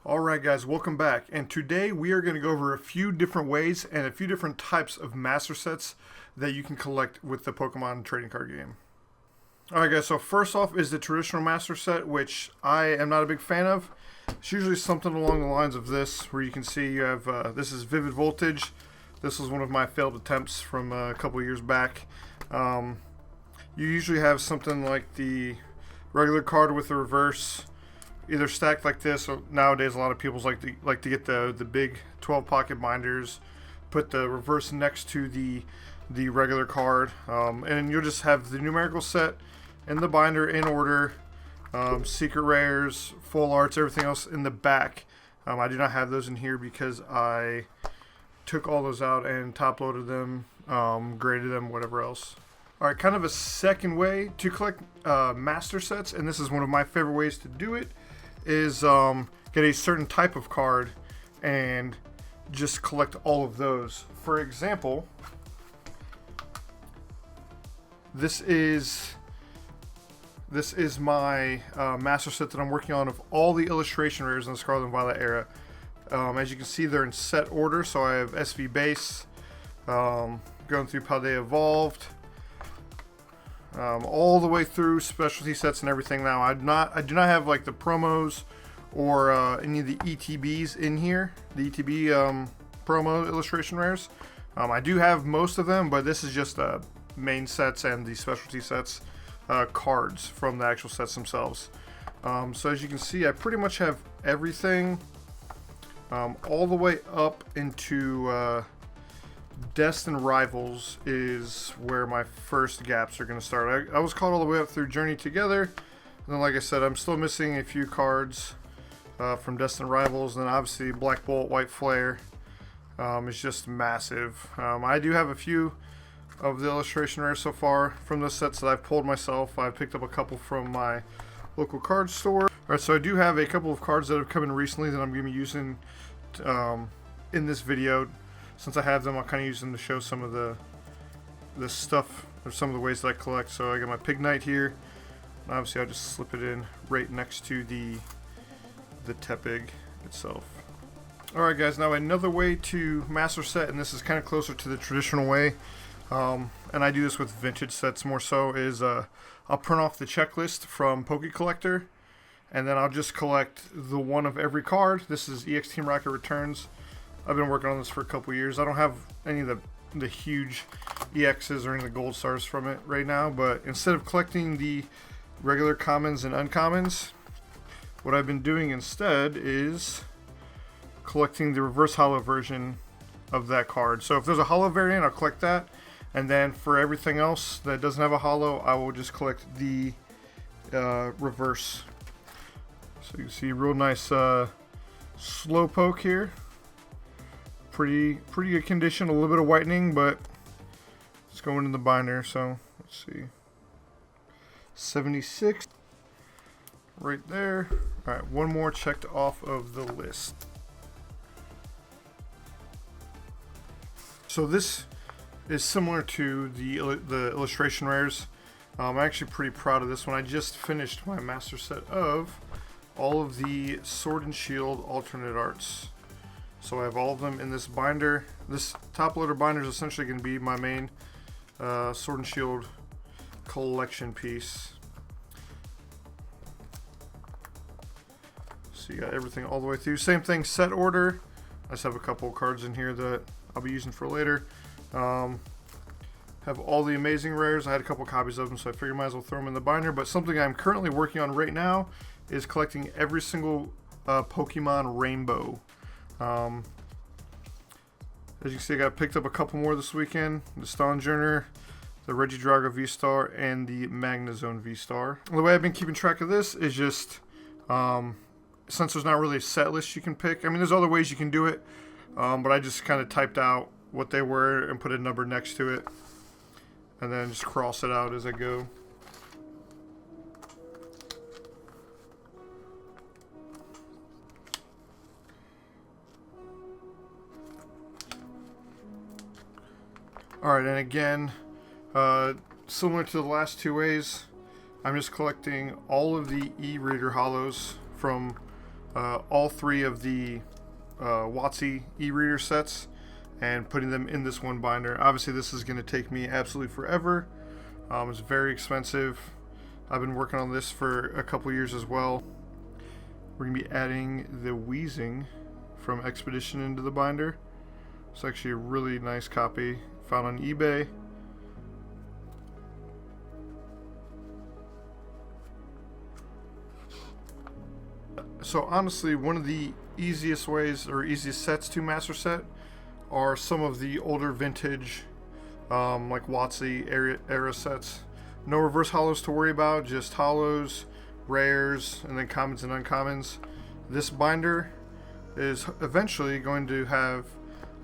Alright guys, welcome back, and today we are going to go over a few different ways and a few different types of master sets that you can collect with the Pokemon trading card game. Alright guys, so first off is the traditional master set, which I am not a big fan of. It's usually something along the lines of this, where you can see you have, this is Vivid Voltage. This was one of my failed attempts from a couple years back. You usually have something like the regular card with the reverse, either stacked like this, or nowadays a lot of people like to get the big 12 pocket binders, put the reverse next to the regular card, and you'll just have the numerical set in the binder in order, secret rares, full arts, everything else in the back. I do not have those in here because I took all those out and top loaded them, graded them, whatever else. Alright, kind of a second way to collect master sets, and this is one of my favorite ways to do it, is get a certain type of card and just collect all of those. For example, this is my master set that I'm working on of all the illustration rares in the Scarlet and Violet era. As you can see, they're in set order, so I have SV base, going through Paldea Evolved, all the way through specialty sets and everything. Now I do not have like the promos or any of the ETBs in here, the ETB promo illustration rares. I do have most of them, but this is just main sets and the specialty sets cards from the actual sets themselves. So as you can see, I pretty much have everything all the way up into Destined Rivals is where my first gaps are going to start. I was caught all the way up through Journey Together, and then like I said, I'm still missing a few cards from Destined Rivals, and then obviously Black Bolt, White Flare is just massive. I do have a few of the illustration rares so far from the sets that I've pulled myself. I picked up a couple from my local card store. Alright, so I do have a couple of cards that have come in recently that I'm going to be using in this video. Since I have them, I'll kind of use them to show some of the stuff, or some of the ways that I collect. So I got my Pig Knight here, and obviously I'll just slip it in right next to the Tepig itself. Alright guys, now another way to master set, and this is kind of closer to the traditional way, and I do this with vintage sets more so, is I'll print off the checklist from Poke Collector, and then I'll just collect the one of every card. This is EX Team Rocket Returns. I've been working on this for a couple years. I don't have any of the huge EXs or any of the gold stars from it right now, but instead of collecting the regular commons and uncommons, what I've been doing instead is collecting the reverse holo version of that card. So if there's a holo variant, I'll collect that, and then for everything else that doesn't have a holo, I will just collect the reverse. So you can see real nice Slowpoke here. Pretty good condition, a little bit of whitening, but it's going in the binder. So let's see, 76 right there. All right, one more checked off of the list. So this is similar to the illustration rares. I'm actually pretty proud of this one. I just finished my master set of all of the Sword and Shield alternate arts. So I have all of them in this binder. This top loader binder is essentially going to be my main Sword and Shield collection piece. So you got everything all the way through. Same thing, set order. I just have a couple of cards in here that I'll be using for later. Have all the amazing rares. I had a couple copies of them, so I figured I might as well throw them in the binder. But something I'm currently working on right now is collecting every single Pokemon Rainbow. As you can see, I got picked up a couple more this weekend. The Stonjourner, the Regidrago V-Star, and the Magnezone V-Star. The way I've been keeping track of this is just, since there's not really a set list you can pick. I mean, there's other ways you can do it, but I just kind of typed out what they were and put a number next to it, and then just cross it out as I go. Alright, and again, similar to the last two ways, I'm just collecting all of the e-reader holos from all 3 of the WotC e-reader sets and putting them in this one binder. Obviously this is going to take me absolutely forever. It's very expensive. I've been working on this for a couple years as well. We're going to be adding the Wheezing from Expedition into the binder. It's actually a really nice copy found on eBay. So honestly, one of the easiest ways or easiest sets to master set are some of the older vintage like WotC era sets. No reverse hollows to worry about, just hollows, rares, and then commons and uncommons. This binder is eventually going to have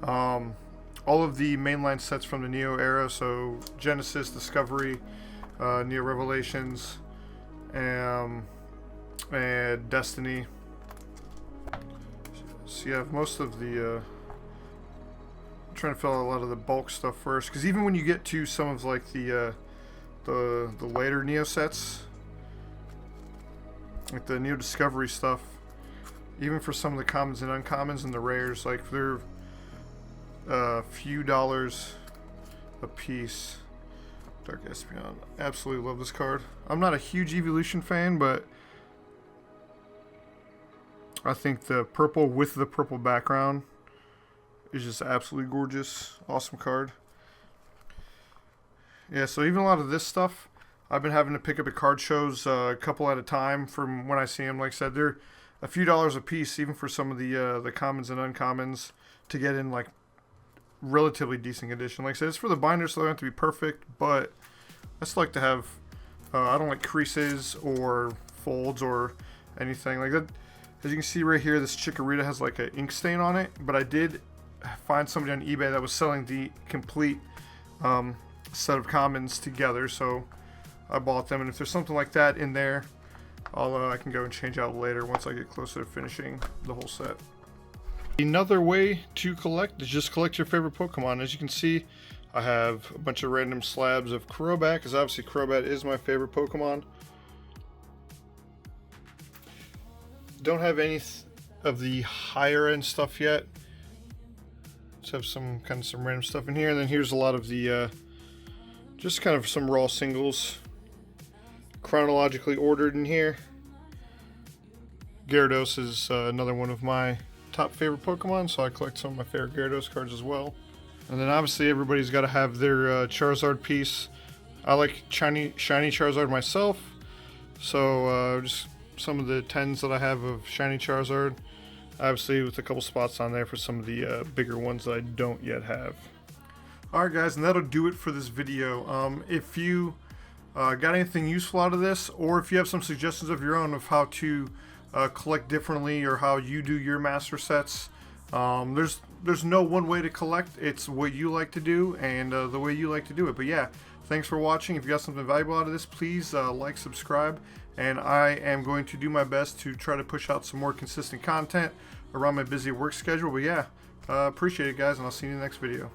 all of the mainline sets from the Neo era, so Genesis, Discovery, Neo Revelations, and Destiny. So you have most of the I'm trying to fill out a lot of the bulk stuff first, because even when you get to some of like the later Neo sets, like the Neo Discovery stuff, even for some of the commons and uncommons and the rares, like they're a few dollars a piece. Dark Espeon, absolutely love this card. I'm not a huge Evolution fan, but I think the purple with the purple background is just absolutely gorgeous. Awesome card. Yeah, so even a lot of this stuff, I've been having to pick up at card shows a couple at a time from when I see them. Like I said, they're a few dollars a piece, even for some of the commons and uncommons, to get in like relatively decent condition. Like I said, it's for the binder, so they don't have to be perfect, but I just like to have, I don't like creases or folds or anything like that. As you can see right here, this Chikorita has like an ink stain on it, but I did find somebody on eBay that was selling the complete set of commons together, so I bought them. And if there's something like that in there, I can go and change out later once I get closer to finishing the whole set. Another way to collect is just collect your favorite Pokemon. As you can see, I have a bunch of random slabs of Crobat, because obviously Crobat is my favorite Pokemon. Don't have any of the higher end stuff yet. Just have some random stuff in here, and then here's a lot of the just kind of some raw singles, chronologically ordered in here. Gyarados is another one of my top favorite Pokemon, so I collect some of my favorite Gyarados cards as well. And then obviously everybody's got to have their Charizard piece. I like shiny Charizard myself, so just some of the 10s that I have of shiny Charizard, obviously with a couple spots on there for some of the bigger ones that I don't yet have. Alright guys, and that'll do it for this video. If you got anything useful out of this, or if you have some suggestions of your own of how to collect differently, or how you do your master sets, there's no one way to collect. It's what you like to do and the way you like to do it. But yeah, thanks for watching. If you got something valuable out of this, please like, subscribe, and I am going to do my best to try to push out some more consistent content around my busy work schedule. But yeah, appreciate it guys, and I'll see you in the next video.